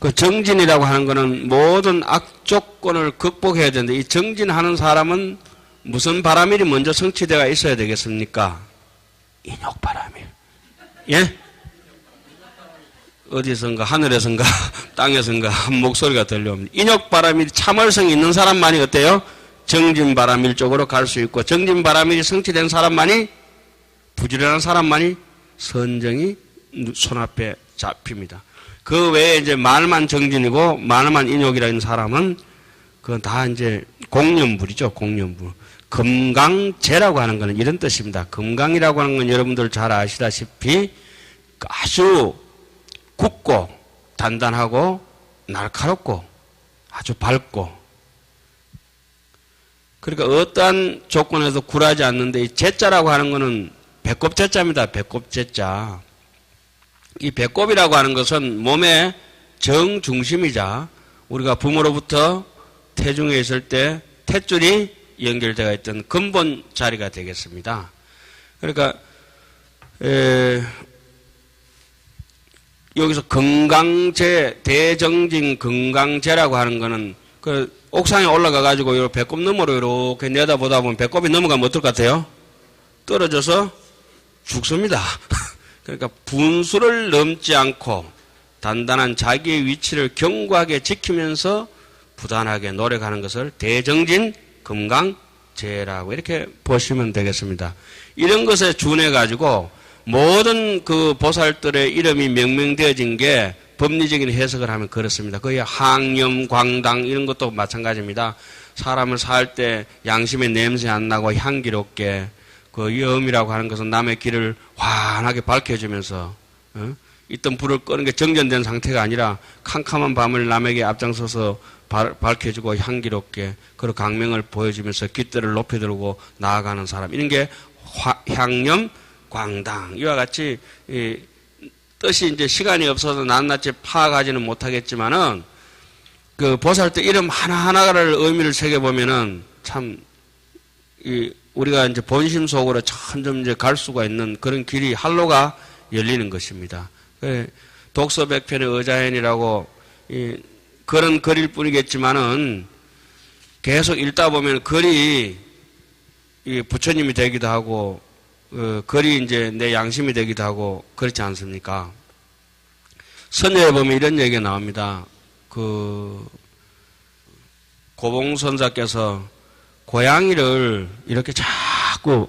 그 정진이라고 하는 거는 모든 악조건을 극복해야 되는데, 이 정진하는 사람은 무슨 바람일이 먼저 성취되어 있어야 되겠습니까? 인욕바람일. 예? 어디선가, 하늘에선가, 땅에선가 한 목소리가 들려옵니다. 인욕바람일이 참을성이 있는 사람만이 어때요? 정진바람일 쪽으로 갈 수 있고, 정진바람일이 성취된 사람만이, 부지런한 사람만이 선정이 손앞에 잡힙니다. 그 외에 이제 말만 정진이고 말만 인욕이라는 사람은 그건 다 이제 공연불이죠. 공연불. 금강재라고 하는 것은 이런 뜻입니다. 금강이라고 하는 건 여러분들 잘 아시다시피 아주 굳고 단단하고 날카롭고 아주 밝고, 그러니까 어떠한 조건에서 굴하지 않는데, 이 재자라고 하는 것은 배꼽재자입니다. 배꼽재자. 이 배꼽이라고 하는 것은 몸의 정중심이자 우리가 부모로부터 태중에 있을 때 탯줄이 연결되어 있던 근본 자리가 되겠습니다. 그러니까 여기서 건강재, 대정진 건강재라고 하는 것은 그 옥상에 올라가 가지고 배꼽 너머로 이렇게 내다보다 보면 배꼽이 넘어가면 어떨 것 같아요? 떨어져서 죽습니다. 그러니까 분수를 넘지 않고 단단한 자기의 위치를 견고하게 지키면서 부단하게 노력하는 것을 대정진 금강재라고 이렇게 보시면 되겠습니다. 이런 것에 준해 가지고 모든 그 보살들의 이름이 명명되어진 게 법리적인 해석을 하면 그렇습니다. 거의 항염, 광당 이런 것도 마찬가지입니다. 사람을 살 때 양심의 냄새 안 나고 향기롭게, 그 염이라고 하는 것은 남의 길을 환하게 밝혀주면서 있던 불을 끄는 게 정전된 상태가 아니라 캄캄한 밤을 남에게 앞장서서 밝혀주고 향기롭게 그런 강명을 보여주면서 깃들을 높이 들고 나아가는 사람, 이런 게 향염, 광당. 이와 같이 뜻이 이제 시간이 없어서 낱낱이 파악하지는 못하겠지만은 그 보살들 이름 하나하나를 의미를 새겨보면은 참 우리가 이제 본심 속으로 점점 이제 갈 수가 있는 그런 길이, 활로가 열리는 것입니다. 독서백편의 의자현이라고 그런 글일 뿐이겠지만은 계속 읽다 보면 글이 부처님이 되기도 하고, 글이 이제 내 양심이 되기도 하고 그렇지 않습니까? 선녀에 보면 이런 얘기가 나옵니다. 그 고봉선사께서 고양이를 이렇게 자꾸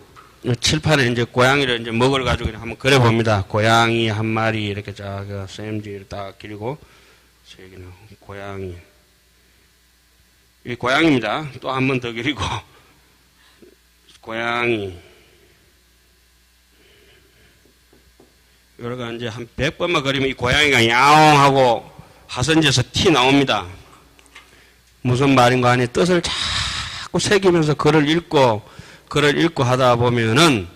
칠판에 이제 고양이를 이제 먹을 가지고 한번 그려 봅니다. 고양이 한 마리 이렇게 쫙 쌤지를 딱 그리고 여기는 고양이, 이 고양이입니다. 또 한 번 더 그리고 고양이, 여러가 이제 한 100번만 그리면 이 고양이가 야옹하고 하선지에서 티 나옵니다. 무슨 말인가 하니 뜻을 자꾸 새기면서 글을 읽고 하다 보면은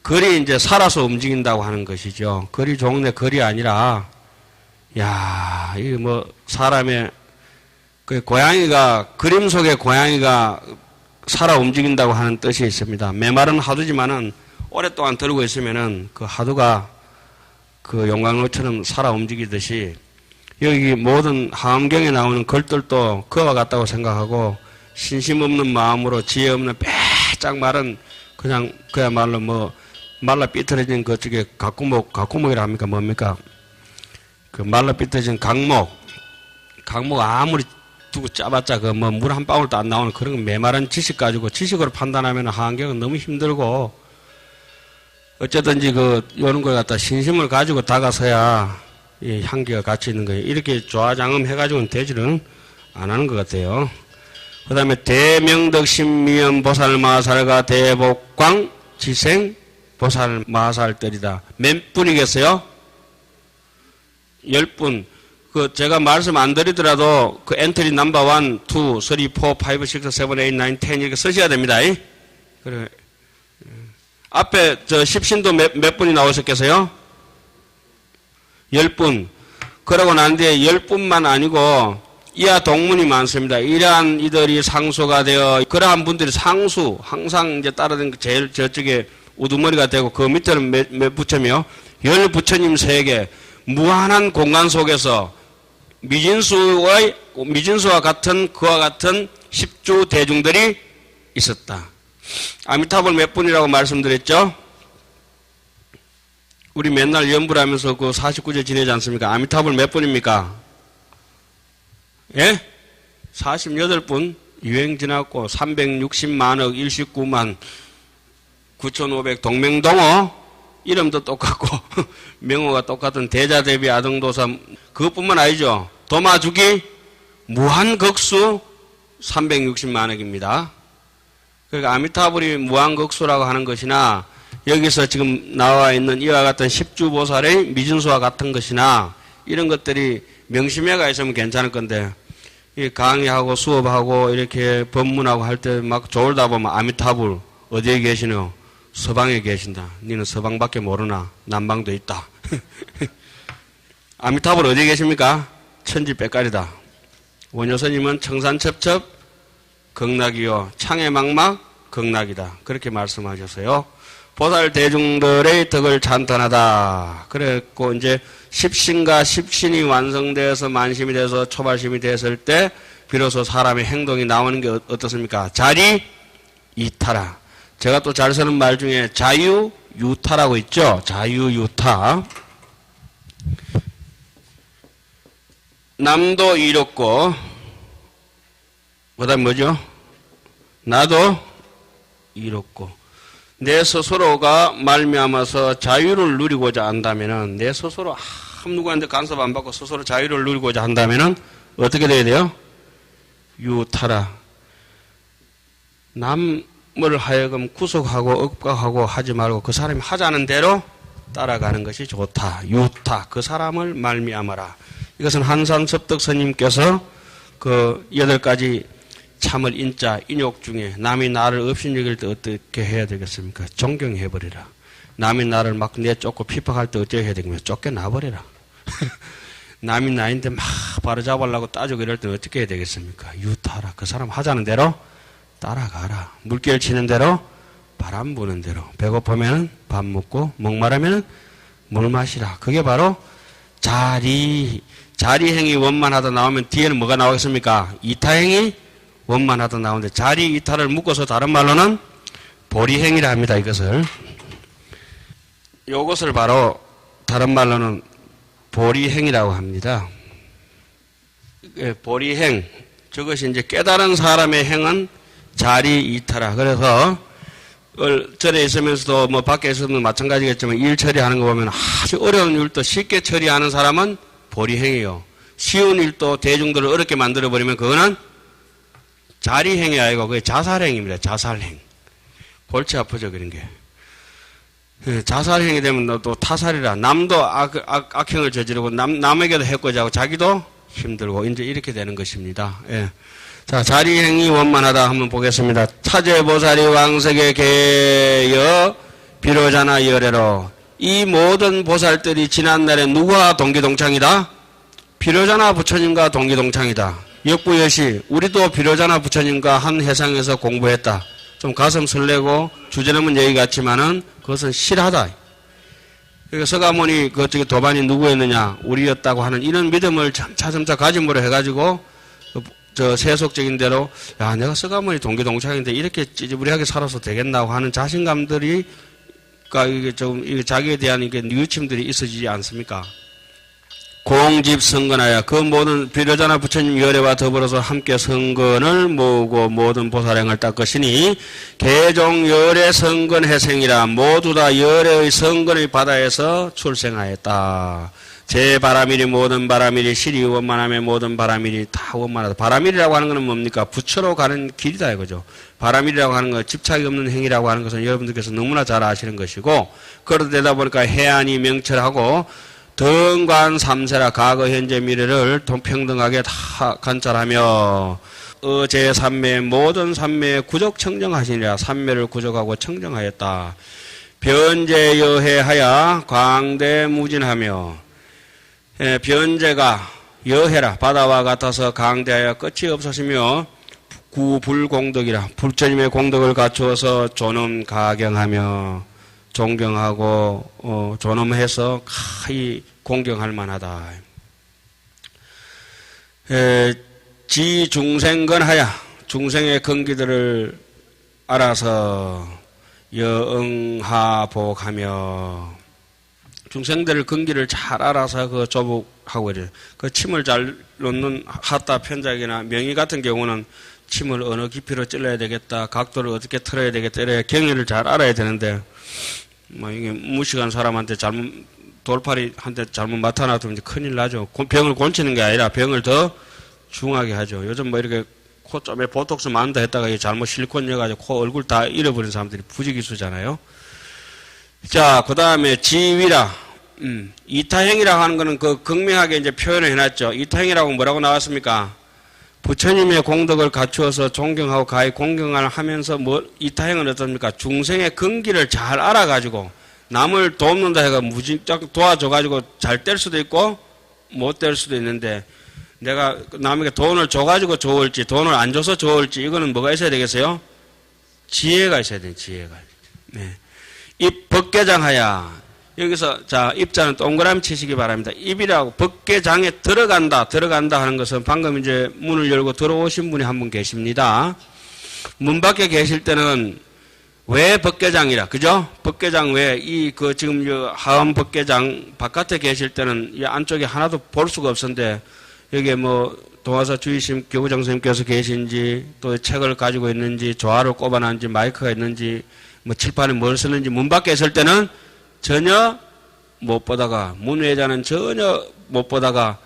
글이 이제 살아서 움직인다고 하는 것이죠. 글이 종래 글이 아니라, 야, 이게 뭐 사람의 그 고양이가, 그림 속에 고양이가 살아 움직인다고 하는 뜻이 있습니다. 메마른 하두지만은 오랫동안 들고 있으면은 그 하두가 그 용광로처럼 살아 움직이듯이 여기 모든 하엄경에 나오는 글들도 그와 같다고 생각하고, 신심 없는 마음으로 지혜 없는 빼짝 마른 그냥 그야말로 뭐 말라 삐뚤어진 그쪽에 각구목이라 합니까? 뭡니까? 그 말라 삐뚤어진 강목 아무리 두고 짜봤자 그 뭐 물 한 방울도 안 나오는 그런 메마른 지식 가지고 지식으로 판단하면 하엄경은 너무 힘들고, 어쨌든지 요런 걸 갖다 신심을 가지고 다가서야 이 향기가 같이 있는 거예요. 이렇게 좌장음 해가지고는 되지는 안 하는 것 같아요. 그 다음에 대명덕신미연 보살마살과 대복광 지생 보살마살들이다. 몇 분이겠어요? 10분. 제가 말씀 안 드리더라도 엔트리 넘버 1, 2, 3, 4, 5, 6, 7, 8, 9, 10 이렇게 쓰셔야 됩니다. 그래. 앞에 십신도 몇 분이 나오셨겠어요? 10분. 그러고 난 뒤에 10분만 아니고 이하 동문이 많습니다. 이러한 이들이 상수가 되어, 그러한 분들이 상수, 항상 이제 따르던 제일 저쪽에 우두머리가 되고, 그 밑에는 몇 부처며 10부처님 세계, 무한한 공간 속에서 미진수와 같은 그와 같은 10주 대중들이 있었다. 아미타불 몇 분이라고 말씀드렸죠? 우리 맨날 연불 하면서 그 49제 지내지 않습니까? 아미타불 몇 분입니까? 예? 48분. 유행 지났고 360만억 19만 9,500 동맹동어 이름도 똑같고 명호가 똑같은 대자대비 아등도사 그것뿐만 아니죠. 도마주기 무한극수 360만억입니다. 그러니까 아미타불이 무한극수라고 하는 것이나 여기서 지금 나와 있는 이와 같은 10주보살의 미진수와 같은 것이나 이런 것들이 명심해가 있으면 괜찮을 건데 강의하고 수업하고 이렇게 법문하고 할 때 막 졸다 보면 아미타불 어디에 계시노? 서방에 계신다. 니는 서방밖에 모르나? 남방도 있다. 아미타불 어디에 계십니까? 천지백갈이다. 원효스님은 청산첩첩 극락이요 창해막막 극락이다. 그렇게 말씀하셨어요. 보살 대중들의 덕을 찬탄하다. 그랬고 이제 십신과 십신이 완성되어서 만심이 돼서 초발심이 됐을 때 비로소 사람의 행동이 나오는 게 어떻습니까? 자리 이타라. 제가 또 잘 쓰는 말 중에 자유유타라고 있죠. 자유유타. 남도 이롭고 그다음 뭐죠? 나도 이롭고 내 스스로가 말미암아서 자유를 누리고자 한다면은 내 스스로 아무 누구한테 간섭 안 받고 스스로 자유를 누리고자 한다면은 어떻게 돼야 돼요? 유타라. 남을 하여금 구속하고 억압하고 하지 말고 그 사람이 하자는 대로 따라가는 것이 좋다. 유타. 그 사람을 말미암아라. 이것은 한산섭덕 스님께서 그 8가지 참을 인자, 인욕 중에 남이 나를 업신여길 때 어떻게 해야 되겠습니까? 존경해버리라. 남이 나를 막 내쫓고 핍박할 때 어떻게 해야 되겠습니까? 쫓겨나버리라. 남이 나인데 막 바로잡으려고 따지고 이럴 때 어떻게 해야 되겠습니까? 유타라. 그 사람 하자는 대로 따라가라. 물결 치는 대로 바람 부는 대로 배고프면 밥 먹고 목마르면 물 마시라. 그게 바로 자리행이 원만하다 나오면 뒤에는 뭐가 나오겠습니까? 이타행이 원만하다 나오는데 자리 이타를 묶어서 다른 말로는 보리행이라 합니다. 이것을 바로 다른 말로는 보리행이라고 합니다. 보리행 저것이 이제 깨달은 사람의 행은 자리 이타라. 그래서 절에 있으면서도 뭐 밖에 있으면 마찬가지겠지만 일 처리하는 거 보면 아주 어려운 일도 쉽게 처리하는 사람은 보리행이요. 쉬운 일도 대중들을 어렵게 만들어버리면 그거는 자리행이 아니고 그게 자살행입니다. 자살행. 골치 아프죠, 그런 게. 자살행이 되면 또 타살이라. 남도 악행을 저지르고 남에게도 해코지 하고 자기도 힘들고 이제 이렇게 되는 것입니다. 예. 자, 자리행이 원만하다 한번 보겠습니다. 차제보살이 왕석에 계여 비로자나 열애로. 이 모든 보살들이 지난날에 누구와 동기동창이다? 비로자나 부처님과 동기동창이다. 역부여시 우리도 비로자나 부처님과 한 해상에서 공부했다. 좀 가슴 설레고 주제넘은 얘기 같지만은 그것은 실하다. 그러니까 서가모니 그쪽에 도반이 누구였느냐? 우리였다고 하는 이런 믿음을 차츰차 가짐으로 해가지고 저 세속적인 대로 야 내가 서가모니 동기동창인데 이렇게 찌질부리하게 살아서 되겠나고 하는 자신감들이 이게 좀 자기에 대한 이게 뉘우침들이 있어지지 않습니까? 공집 성건하여 그 모든 비로자나 부처님 열애와 더불어서 함께 성건을 모으고 모든 보살행을 닦으시니 개종 열애 성건 해생이라 모두 다 열애의 성건의 바다에서 출생하였다. 제 바라밀이 모든 바라밀이 실이 원만함의 모든 바라밀이 다 원만하다. 바라밀이라고 하는 것은 뭡니까? 부처로 가는 길이다 이거죠. 바라밀이라고 하는 건 집착이 없는 행위라고 하는 것은 여러분들께서 너무나 잘 아시는 것이고 그러다 보니까 해안이 명철하고 등관 삼세라 과거 현재 미래를 동평등하게 다 관찰하며 어제 삼매 모든 삼매에 구적 청정하시니라. 삼매를 구적하고 청정하였다. 변제여해하여 광대무진하며 변제가 여해라 바다와 같아서 강대하여 끝이 없으시며 구불공덕이라 불처님의 공덕을 갖추어서 존엄 가경하며 존경하고 존엄해서 가히 공경할 만하다. 지중생건하야 중생의 근기들을 알아서 여응하복하며 중생들의 근기를 잘 알아서 그 조복하고 이래. 그 침을 잘 놓는 하타 편작이나 명의 같은 경우는 침을 어느 깊이로 찔러야 되겠다, 각도를 어떻게 틀어야 되겠다, 이래 경위를 잘 알아야 되는데, 뭐 이게 무식한 사람한테 돌팔이한테 잘못 맡아놔두면 이제 큰일 나죠. 병을 고치는 게 아니라 병을 더 중하게 하죠. 요즘 뭐 이렇게 코점에 보톡스 만다 했다가 잘못 실리콘 넣어가지고 코 얼굴 다 잃어버린 사람들이 부지기수잖아요. 자, 그 다음에 지위라. 이타행이라고 하는 거는 그 극명하게 이제 표현을 해놨죠. 이타행이라고 뭐라고 나왔습니까? 부처님의 공덕을 갖추어서 존경하고 가히 공경을 하면서 이타행은 어떻습니까? 중생의 근기를 잘 알아가지고 남을 돕는다 해가 무진작 도와줘가지고 잘 될 수도 있고 못 될 수도 있는데 내가 남에게 돈을 줘가지고 좋을지 돈을 안 줘서 좋을지 이거는 뭐가 있어야 되겠어요? 지혜가 있어야 돼요. 지혜가. 네. 입 법계장하야. 여기서 자 입자는 동그라미 치시기 바랍니다. 입이라고 법계장에 들어간다 하는 것은 방금 이제 문을 열고 들어오신 분이 한 분 계십니다. 문 밖에 계실 때는 왜 법계장이라 그죠? 법계장 왜 지금 하음 법계장 바깥에 계실 때는 이 안쪽에 하나도 볼 수가 없었는데 여기에 뭐 동화사 주의심 교부장 선생님께서 계신지 또 책을 가지고 있는지 조화를 꼽아놨는지 마이크가 있는지 뭐 칠판에 뭘 쓰는지 문 밖에 있을 때는 전혀 못 보다가 문외자는 전혀 못 보다가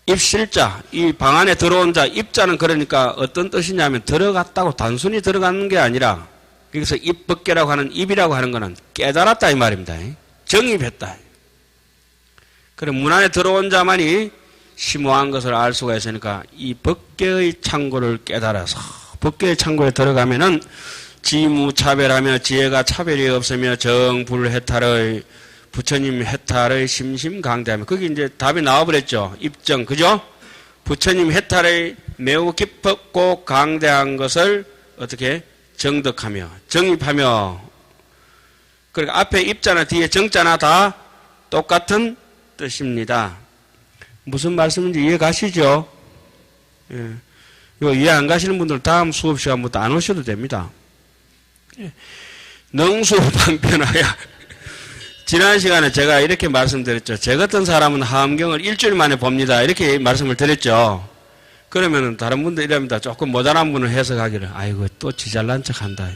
입실자 이 방 안에 들어온 자 입자는 그러니까 어떤 뜻이냐면 들어갔다고 단순히 들어가는 게 아니라 여기서 입법계라고 하는 입이라고 하는 거는 깨달았다 이 말입니다. 정입했다. 그래 문 안에 들어온 자만이 심오한 것을 알 수가 있으니까 이 법계의 창고를 깨달아서 법계의 창고에 들어가면은 지무차별하며 지혜가 차별이 없으며 정불해탈의 부처님 해탈의 심심강대하며 거기 이제 답이 나와버렸죠. 입정 그죠? 부처님 해탈의 매우 깊고 강대한 것을 어떻게 정득하며 정입하며 그러니까 앞에 입자나 뒤에 정자나 다 똑같은 뜻입니다. 무슨 말씀인지 이해 가시죠? 예. 이거 이해 안 가시는 분들 다음 수업 시간부터 안 오셔도 됩니다. 능수방편하야. 지난 시간에 제가 이렇게 말씀드렸죠. 제 같은 사람은 하엄경을 일주일 만에 봅니다. 이렇게 말씀을 드렸죠. 그러면 다른 분들 이랍니다. 조금 모자란 분을 해석하기를 아이고 또 지잘난 척 한다.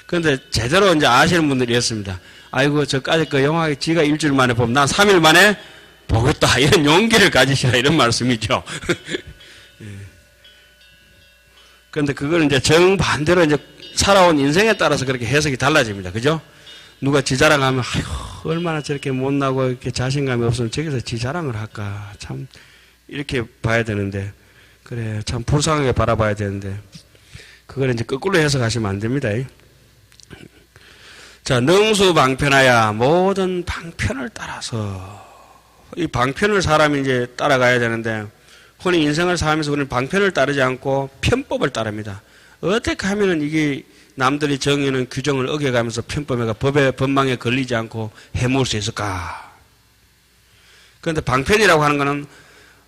그런데 제대로 이제 아시는 분들이었습니다. 아이고 저까지 그 영화에 지가 일주일 만에 보면 난 3일 만에 보겠다. 이런 용기를 가지시라 이런 말씀이죠. 그런데 그걸 이제 정반대로 이제 살아온 인생에 따라서 그렇게 해석이 달라집니다. 그죠? 누가 지 자랑하면, 아이고, 얼마나 저렇게 못나고 이렇게 자신감이 없으면 저기서 지 자랑을 할까. 참, 이렇게 봐야 되는데, 그래, 참 불쌍하게 바라봐야 되는데, 그걸 이제 거꾸로 해석하시면 안 됩니다. 자, 능수방편하야, 모든 방편을 따라서, 이 방편을 사람이 이제 따라가야 되는데, 흔히 인생을 살면서 우리는 방편을 따르지 않고 편법을 따릅니다. 어떻게 하면은 이게 남들이 정해놓은 규정을 어겨가면서 편법에가 법의 법망에 걸리지 않고 해먹을 수 있을까? 그런데 방편이라고 하는 것은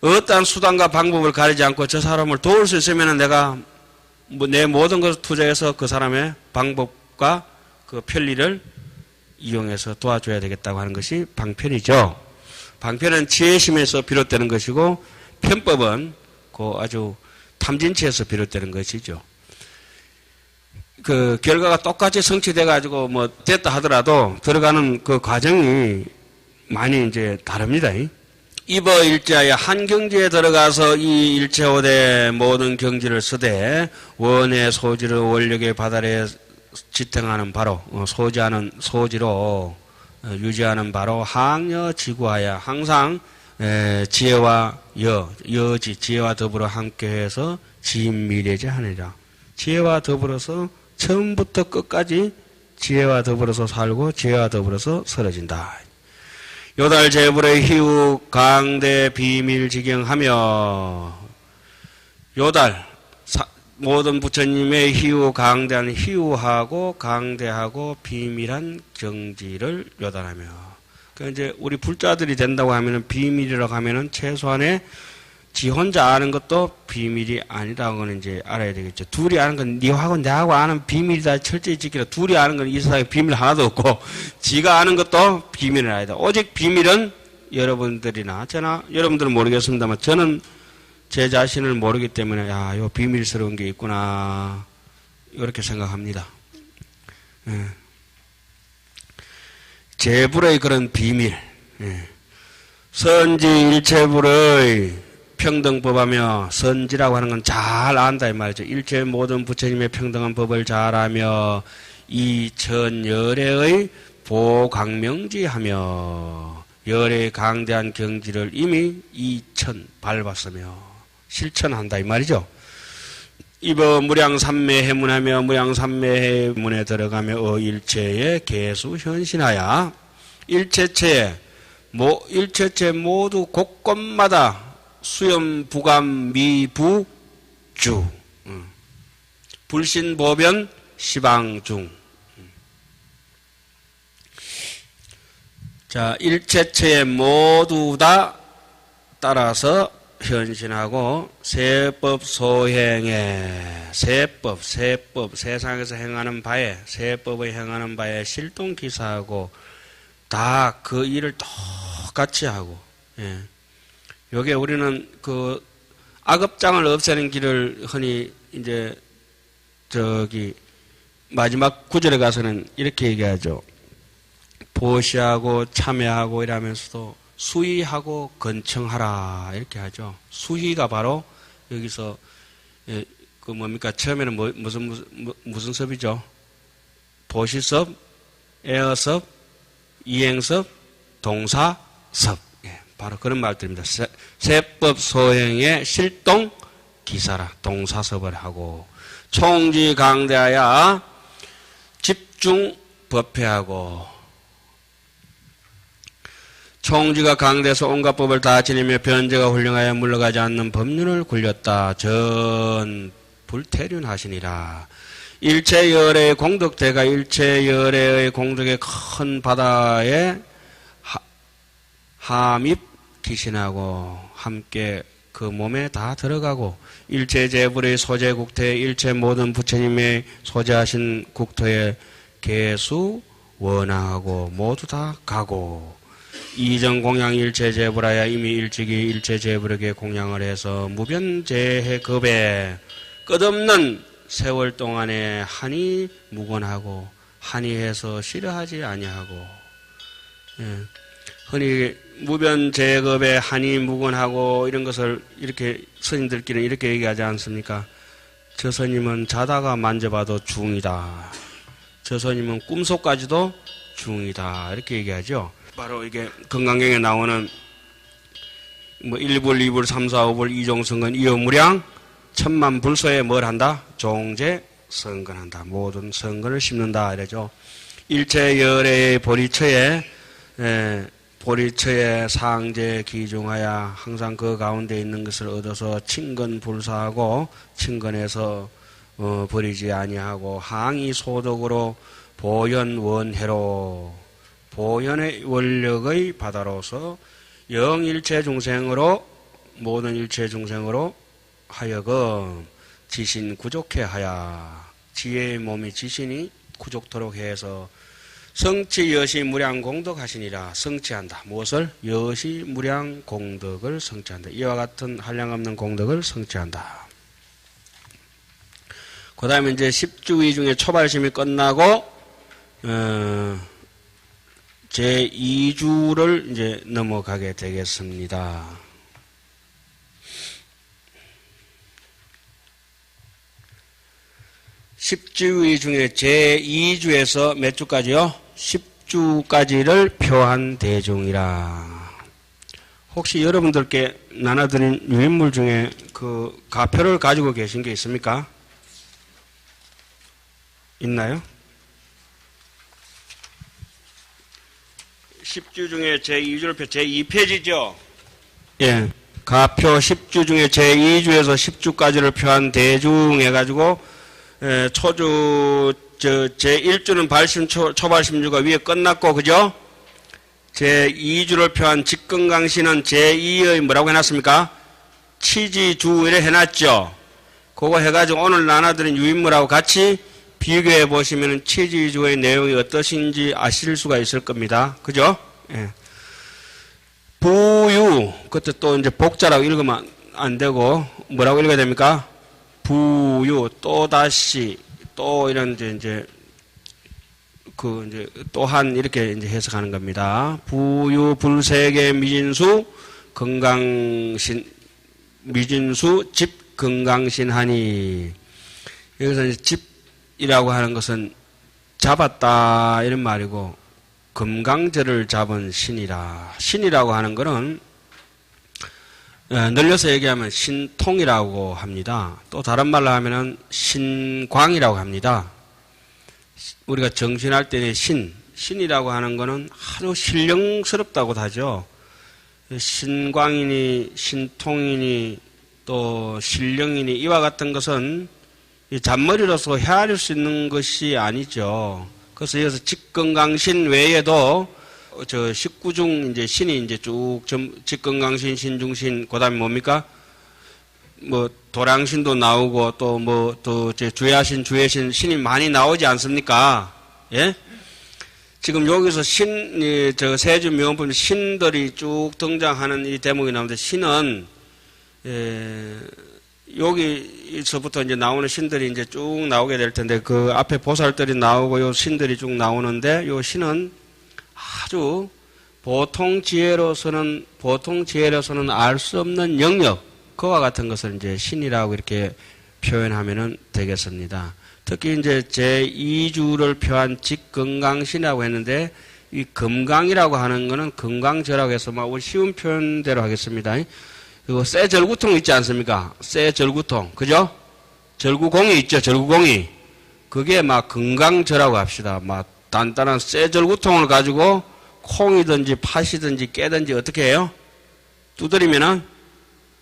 어떠한 수단과 방법을 가리지 않고 저 사람을 도울 수 있으면 내가 내 모든 것을 투자해서 그 사람의 방법과 그 편리를 이용해서 도와줘야 되겠다고 하는 것이 방편이죠. 방편은 지혜심에서 비롯되는 것이고 편법은 그 아주 탐진치에서 비롯되는 것이죠. 그 결과가 똑같이 성취돼 가지고 뭐 됐다 하더라도 들어가는 그 과정이 많이 이제 다릅니다. 입어 일자에 한 경지에 들어가서 이 일체호대 모든 경지를 쓰되 원의 소지를 원력의 바다에 지탱하는 바로 소지하는 소지로 유지하는 바로 항여 지구하야 항상 지혜와 여지 지혜와 더불어 함께해서 지인미래제하느라 지혜와 더불어서 처음부터 끝까지 지혜와 더불어서 살고 지혜와 더불어서 쓰러진다. 요달 제불의 희우 강대 비밀지경하며 요달 모든 부처님의 희우 강대한 희우하고 강대하고 비밀한 경지를 요달하며 그 이제 우리 불자들이 된다고 하면은 비밀이라고 하면은 최소한의 지 혼자 아는 것도 비밀이 아니라고는 이제 알아야 되겠죠. 둘이 아는 건 니하고 내하고 아는 비밀이다. 철저히 지키라. 둘이 아는 건 이 세상에 비밀 하나도 없고 지가 아는 것도 비밀은 아니다. 오직 비밀은 여러분들이나 저나 여러분들은 모르겠습니다만 저는 제 자신을 모르기 때문에 야, 요 비밀스러운 게 있구나 이렇게 생각합니다. 예. 재불의 그런 비밀. 예. 선지 일체불의 평등법하며 선지라고 하는 건 잘 안다 이 말이죠. 일체 모든 부처님의 평등한 법을 잘 알며 이 천열애의 보강명지하며 열의 강대한 경지를 이미 이천 밟았으며 실천한다 이 말이죠. 이번 무량삼매해문하며 무량삼매해문에 들어가며 일체의 개수현신하야 일체체 모두 곳곳마다 수염, 부감, 미부, 주. 불신보변, 시방중. 자, 일체체에 모두 다 따라서 현신하고 세법 소행에 세법 세상에서 행하는 바에 세법을 행하는 바에 실동기사하고 다 그 일을 똑같이 하고 예. 요게 우리는 그 악업장을 없애는 길을 흔히 이제 저기 마지막 구절에 가서는 이렇게 얘기하죠. 보시하고 참여하고 이러면서도 수의하고 건청하라 이렇게 하죠. 수의가 바로 여기서 예, 그 뭡니까 처음에는 무슨 섭이죠? 보시섭, 애어섭, 이행섭, 동사섭. 바로 그런 말들입니다. 세법 소행의 실동 기사라 동사섭을 하고 총지 강대하여 집중 법회하고 총지가 강대해서 온갖 법을 다 지니며 변제가 훌륭하여 물러가지 않는 법륜을 굴렸다. 전 불태륜하시니라. 일체열의 공덕대가 일체열의 공덕의 큰 바다에 함입 기신하고 함께 그 몸에 다 들어가고 일체재불의 소재 국토에 일체 모든 부처님의 소재하신 국토에 개수 원하고 모두 다 가고 이정공양 일체재불하여 이미 일찍이 일체재불에게 공양을 해서 무변재해급에 끝없는 세월 동안에 한이 무건하고 한이해서 싫어하지 아니하고 예. 흔히 무변재급에 한이 무건하고 이런 것을 이렇게 스님들끼리 이렇게 얘기하지 않습니까? 저 스님은 자다가 만져봐도 중이다. 저 스님은 꿈속까지도 중이다. 이렇게 얘기하죠. 바로 이게 건강경에 나오는 뭐 1불, 2불, 3, 4, 5불, 이종성근, 이어무량, 천만 불소에 뭘 한다? 종제 성근한다. 모든 성근을 심는다. 이러죠. 일체열의 보리처에 보리처에 상제 기중하여 항상 그 가운데 있는 것을 얻어서 친근불사하고 친근해서 버리지 아니하고 항이 소덕으로 보현원해로 보현의 원력의 바다로서 영일체 중생으로 모든 일체 중생으로 하여금 지신 구족해 하여 지혜의 몸이 지신이 구족토록 해서 성치 여시 무량 공덕 하시니라. 성취한다. 무엇을? 여시 무량 공덕을 성취한다. 이와 같은 한량없는 공덕을 성취한다. 그 다음에 이제 10주위 중에 초발심이 끝나고 제2주를 이제 넘어가게 되겠습니다. (10주위) 중에 제2주에서 몇 주까지요? 10주까지를 표한 대종이라. 혹시 여러분들께 나눠드린 유인물 중에 그 가표를 가지고 계신 게 있습니까? 있나요? 10주 중에 제2주를 제2페이지죠? 예. 가표 10주 중에 제2주에서 10주까지를 표한 대중 해가지고 초주 제1주는 발심 초발심주가 위에 끝났고 그죠? 제2주를 표한 직건강신은 제2의 뭐라고 해놨습니까? 치지주 이래 해놨죠. 그거 해가지고 오늘 나눠드린 유인물하고 같이 비교해 보시면 치지주의 내용이 어떠신지 아실 수가 있을 겁니다. 그죠? 예. 부유, 그때 또 이제 복자라고 읽으면 안 되고, 뭐라고 읽어야 됩니까? 부유, 또다시, 또 이런 이제 또한 이렇게 이제 해석하는 겁니다. 부유, 불세계, 미진수, 미진수, 집, 건강신하니. 여기서 이제 집이라고 하는 것은 잡았다, 이런 말이고, 금강절을 잡은 신이라. 신이라고 하는 것은 늘려서 얘기하면 신통이라고 합니다. 또 다른 말로 하면은 신광이라고 합니다. 우리가 정신할 때는 신이라고 하는 것은 아주 신령스럽다고 하죠. 신광이니 신통이니 또 신령이니 이와 같은 것은 잔머리로서 헤아릴 수 있는 것이 아니죠. 그래서 여기서 직건강신 외에도 저 19중 이제 신이 이제 쭉 직건강신, 신중신, 그 다음에 뭡니까? 뭐 도량신도 나오고 또 뭐 또 주야신, 주예신 신이 많이 나오지 않습니까? 예? 지금 여기서 저 세주 명품 신들이 쭉 등장하는 이 대목이 나오는데 신은 여기서부터 이제 나오는 신들이 이제 쭉 나오게 될 텐데 그 앞에 보살들이 나오고 요 신들이 쭉 나오는데 요 신은 아주 보통 지혜로서는 알 수 없는 영역, 그와 같은 것을 이제 신이라고 이렇게 표현하면 되겠습니다. 특히 이제 제2주를 표한 직건강신이라고 했는데 이 금강이라고 하는 거는 건강절하고 해서 막 쉬운 표현대로 하겠습니다. 이거 쇠절구통 있지 않습니까? 쇠절구통. 그죠? 절구공이 있죠, 절구공이. 그게 막 건강절하고 합시다. 막 단단한 쇠절구통을 가지고 콩이든지 팥이든지 깨든지 어떻게 해요? 두드리면은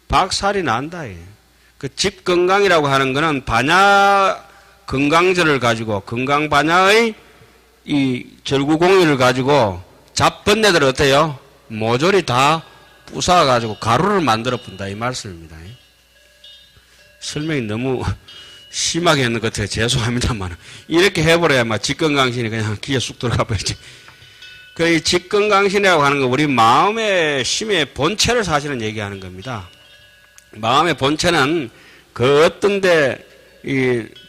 박살이 난다. 그 집건강이라고 하는 거는 반야 건강절을 가지고 건강반야의 이 절구공이를 가지고 잡번뇌들 어때요? 모조리 다 부숴가지고 가루를 만들어 본다 이 말씀입니다. 설명이 너무 심하게 했는 것 같아요. 죄송합니다만 이렇게 해버려야만 직건강신이 그냥 귀에 쑥 들어가 버리지. 그 직건강신이라고 하는 건 우리 마음의 심의 본체를 사실은 얘기하는 겁니다. 마음의 본체는 그 어떤데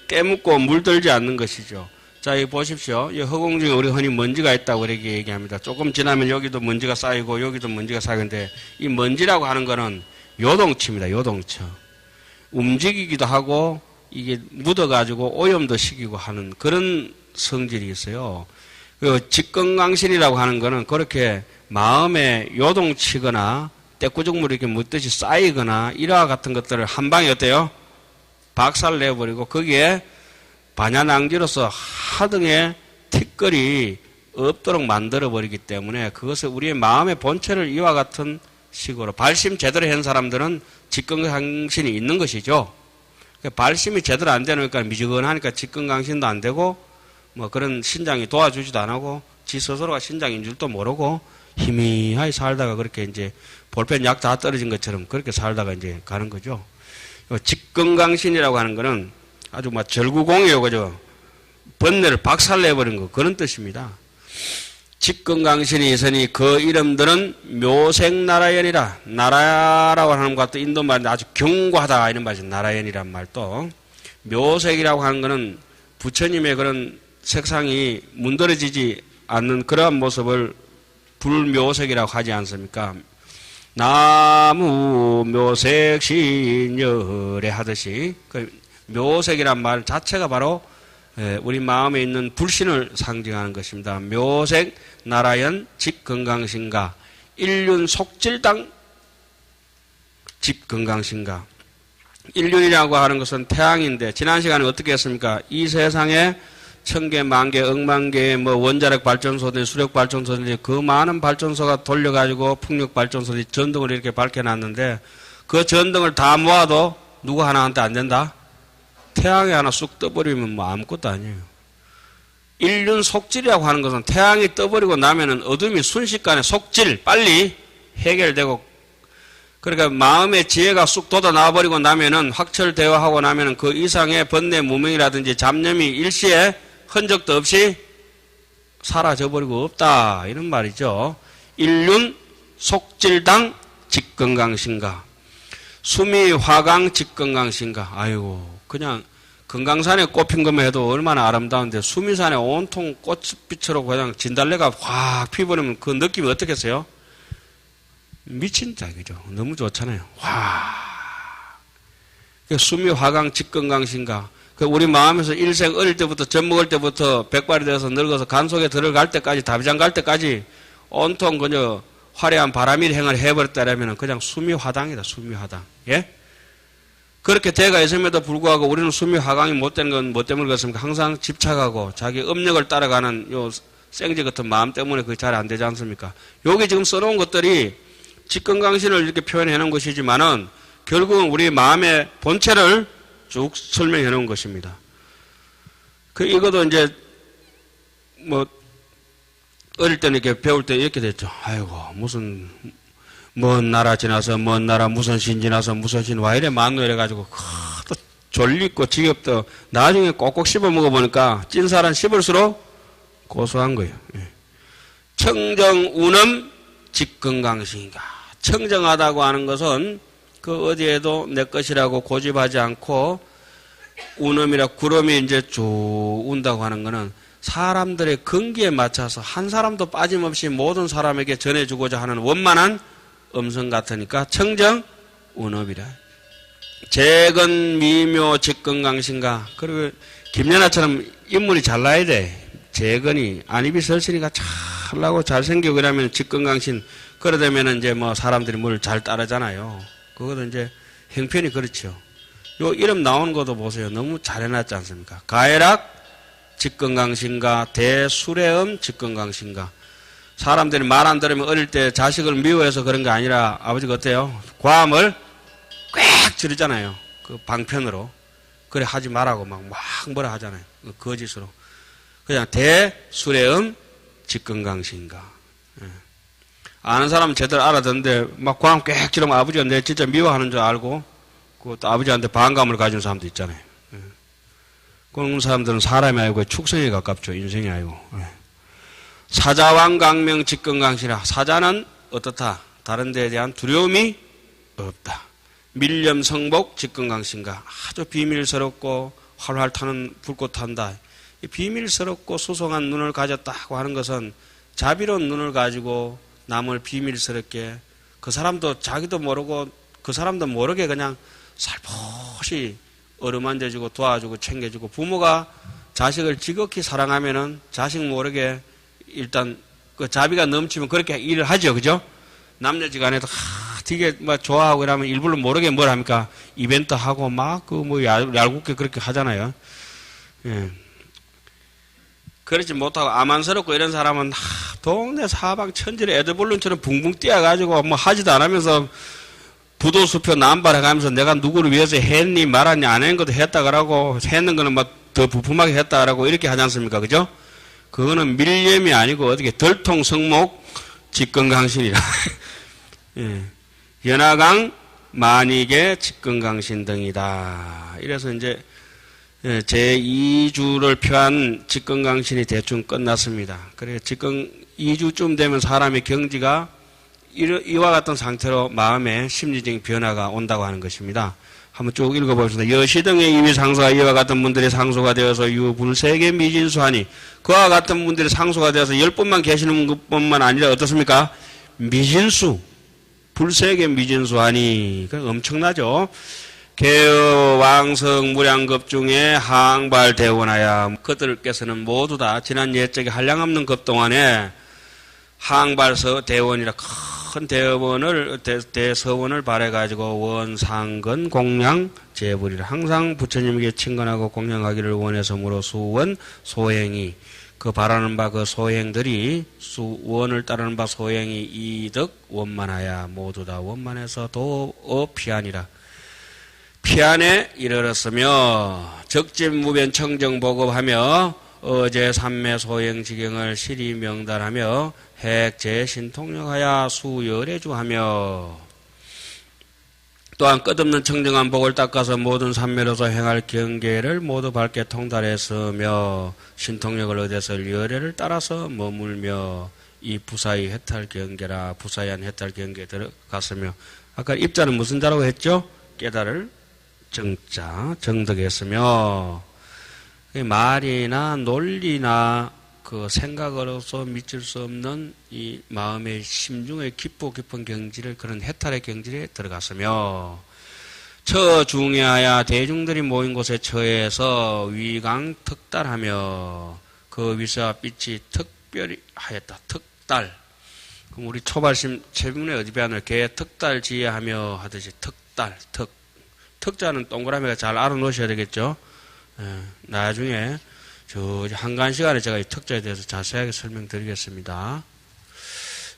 깨묻고 물들지 않는 것이죠. 자, 여기 보십시오. 이 허공 중에 우리 흔히 먼지가 있다고 이렇게 얘기합니다. 조금 지나면 여기도 먼지가 쌓이고 여기도 먼지가 쌓이는데 이 먼지라고 하는 거는 요동치입니다. 요동쳐. 움직이기도 하고 이게 묻어가지고 오염도 시키고 하는 그런 성질이 있어요. 그 직건강신이라고 하는 거는 그렇게 마음에 요동치거나 떼꾸죽물이 이렇게 묻듯이 쌓이거나 이와 같은 것들을 한 방에 어때요? 박살 내버리고 거기에 반야낭지로서 하등의 티끌이 없도록 만들어버리기 때문에 그것을 우리의 마음의 본체를 이와 같은 식으로 발심 제대로 한 사람들은 직건강신이 있는 것이죠. 발심이 제대로 안 되니까 미지근하니까 직건강신도 안 되고 뭐 그런 신장이 도와주지도 안 하고 지 스스로가 신장인 줄도 모르고 희미하게 살다가 그렇게 이제 볼펜 약 다 떨어진 것처럼 그렇게 살다가 이제 가는 거죠. 직건강신이라고 하는 거는 아주 막 절구공이요, 그죠? 번뇌를 박살내버린 거, 그런 뜻입니다. 직건강신이 있으니 그 이름들은 묘색나라연이라. 나라라고 하는 것도 인도말인데 아주 견고하다, 이런 말이죠. 나라연이란 말도. 묘색이라고 하는 거는 부처님의 그런 색상이 문드러지지 않는 그러한 모습을 불묘색이라고 하지 않습니까? 나무 묘색 신열에 하듯이 그 묘색이란 말 자체가 바로 우리 마음에 있는 불신을 상징하는 것입니다. 묘색 나라연 집건강신가 일륜 속질당 집건강신가. 일륜이라고 하는 것은 태양인데 지난 시간에 어떻게 했습니까? 이 세상에 1000개, 10,000개, 10,000개의 뭐 원자력 발전소들, 수력 발전소들, 그 많은 발전소가 돌려가지고 풍력 발전소들이 전등을 이렇게 밝혀놨는데 그 전등을 다 모아도 누구 하나한테 안 된다? 태양이 하나 쑥 떠버리면 뭐 아무것도 아니에요. 일륜 속질이라고 하는 것은 태양이 떠버리고 나면은 어둠이 순식간에 속질, 빨리 해결되고 그러니까 마음의 지혜가 쑥 돋아 나와버리고 나면은 확철대오하고 나면은 그 이상의 번뇌 무명이라든지 잡념이 일시에 흔적도 없이 사라져버리고 없다. 이런 말이죠. 일륜 속질당 직건강신가. 수미 화강 직건강신가. 아이고, 그냥 금강산에 꽃핀 것만 해도 얼마나 아름다운데 수미산에 온통 꽃빛으로 그냥 진달래가 확 피버리면 그 느낌이 어떻겠어요? 미친다, 그죠? 너무 좋잖아요. 와. 수미 화강 직건강신가. 우리 마음에서 일생 어릴 때부터 젖 먹을 때부터 백발이 되어서 늙어서 간 속에 들어갈 때까지 다비장 갈 때까지 온통 그저 화려한 바람일 행을 해버렸다라면 그냥 수미화당이다. 수미화당. 예? 그렇게 대가 있음에도 불구하고 우리는 수미화강이 못된 건 뭐 때문에 그렇습니까? 항상 집착하고 자기 업력을 따라가는 요 생쥐 같은 마음 때문에 그게 잘 안 되지 않습니까? 여기 지금 써놓은 것들이 직건강신을 이렇게 표현해 놓은 것이지만은 결국은 우리 마음의 본체를 쭉 설명해 놓은 것입니다. 이것도 이제 뭐 어릴 때는 이렇게 배울 때 이렇게 됐죠. 아이고, 무슨, 먼 나라 지나서, 먼 나라 무슨 신 지나서, 무슨 신 와 이래 만노 이래가지고, 또 졸리고 지겹도 나중에 꼭꼭 씹어 먹어보니까 찐살은 씹을수록 고소한 거예요. 청정, 운음, 직건강신인가. 청정하다고 하는 것은 그 어디에도 내 것이라고 고집하지 않고, 운음이라 구름이 이제 쭉 운다고 하는 거는 사람들의 근기에 맞춰서 한 사람도 빠짐없이 모든 사람에게 전해주고자 하는 원만한 음성 같으니까 청정 운업이라. 재건 미묘 직건강신가. 그리고 김연아처럼 인물이 잘 나야 돼. 재건이 안입이 설치니까 잘나고 잘생기고 그러면 직건강신. 그러다면 이제 뭐 사람들이 뭘 잘 따르잖아요. 그것도 이제 형편이 그렇죠. 요 이름 나오는 것도 보세요. 너무 잘 해놨지 않습니까? 가해락 직건강신가, 대수레음 직건강신가. 사람들이 말 안 들으면 어릴 때 자식을 미워해서 그런 게 아니라 아버지가 어때요? 과음을 꽥 지르잖아요. 그 방편으로. 그래 하지 말라고 막 뭐라 하잖아요. 거짓으로. 그냥 대수레음 직건강신가. 예. 아는 사람은 제대로 알아듣는데 막 과음 꽥 지르면 아버지가 내 진짜 미워하는 줄 알고 또 아버지한테 반감을 가진 사람도 있잖아요. 그런 사람들은 사람이 아니고 축생에 가깝죠. 인생이 아니고. 사자왕강명 직건강신이라. 사자는 어떻다? 다른 데에 대한 두려움이 없다. 밀렴성복 직건강신가. 아주 비밀스럽고 활활 타는 불꽃 탄다. 비밀스럽고 수송한 눈을 가졌다고 하는 것은 자비로운 눈을 가지고 남을 비밀스럽게 그 사람도 자기도 모르고 그 사람도 모르게 그냥 살포시 어루만져주고 도와주고 챙겨주고 부모가 자식을 지극히 사랑하면은 자식 모르게 일단 그 자비가 넘치면 그렇게 일을 하죠. 그죠? 남녀지간에도 되게 막 좋아하고 이러면 일부러 모르게 뭘 합니까? 이벤트 하고 막 그 뭐 얄궂게 그렇게 하잖아요. 예. 그러지 못하고 아만스럽고 이런 사람은 동네 사방 천지를 애들볼론처럼 붕붕 뛰어가지고 뭐 하지도 않으면서 부도수표 남발해가면서 내가 누구를 위해서 했니 말았니 안 했는 것도 했다 그러고 했는 거는 막 더 부품하게 했다 그러고 이렇게 하지 않습니까? 그죠? 그거는 밀렴이 아니고 어떻게 덜통성목 직건강신이라. 예. 연하강 만익의 직건강신 등이다. 이래서 이제 제2주를 표한 직건강신이 대충 끝났습니다. 그래 2주쯤 되면 사람의 경지가 이와 같은 상태로 마음의 심리적인 변화가 온다고 하는 것입니다. 한번 쭉 읽어보겠습니다. 여시 등의 이위 상소가 이와 같은 분들이 상소가 되어서 유불세계 미진수하니 그와 같은 분들이 상소가 되어서 10분만 계시는 것뿐만 아니라 어떻습니까? 미진수, 불세계 미진수하니 엄청나죠. 개어 왕성 무량급 중에 항발대원하여 그들께서는 모두 다 지난 옛적에 한량없는 급 동안에 항발서 대원이라 큰 대서원을 발해가지고 원상건 공양 제불이라 항상 부처님에게 친근하고 공양하기를 원해서므로 수원 소행이 그 바라는 바 그 소행들이 원을 따르는 바 소행이 이득 원만하야 모두 다 원만해서 도어 피안이라 피안에 이르렀으며 적진무변 청정보급하며 어제 삼매 소행 지경을 실히 명단하며 핵제신통력하여 수열해주하며 또한 끝없는 청정한 복을 닦아서 모든 산매로서 행할 경계를 모두 밝게 통달했으며 신통력을 얻어서 열애를 따라서 머물며 이 부사의 해탈 경계라 부사의 해탈 경계에 들어갔으며 아까 입자는 무슨 자라고 했죠? 깨달을 정자 정덕했으며 말이나 논리나 그 생각으로서 미칠 수 없는 이 마음의 심중의 깊은 경지를 그런 해탈의 경지에 들어갔으며 처중해하여 대중들이 모인 곳에 처해서 위강특달하며 그 위세와 빛이 특별히 하였다. 특달. 그럼 우리 초발심 체문에 어디 배웠나요? 개 특달 지혜하며 하듯이 특달, 특자는 동그라미가 잘 알아놓으셔야 되겠죠. 나중에 저 한간 시간에 제가 이 특자에 대해서 자세하게 설명드리겠습니다.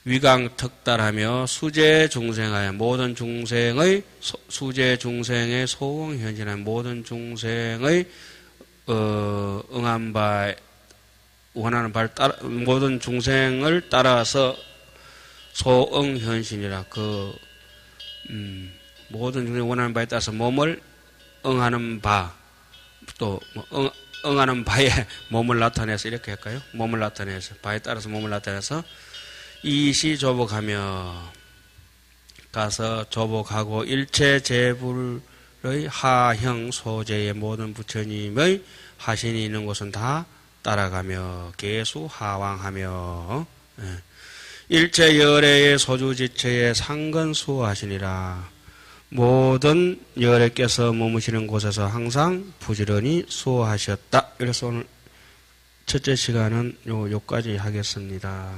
위강 특달하며 수제 중생하여 모든 중생의 수제 중생의 소응 현신하여 모든 중생의 응한 바 원하는 바를 따라 모든 중생을 따라서 소응 현신이라 모든 중생 원하는 바에 따라서 몸을 응하는 바 또 응하는 바에 몸을 나타내서 이렇게 할까요? 몸을 나타내서 바에 따라서 몸을 나타내서 이시 조복하며 가서 조복하고 일체 제불의 하형 소재의 모든 부처님의 하신이 있는 곳은 다 따라가며 계수 하왕하며 일체 열애의 소주지체의 상근수하시니라. 모든 열애께서 머무시는 곳에서 항상 부지런히 수호하셨다. 그래서 오늘 첫째 시간은 요까지 하겠습니다.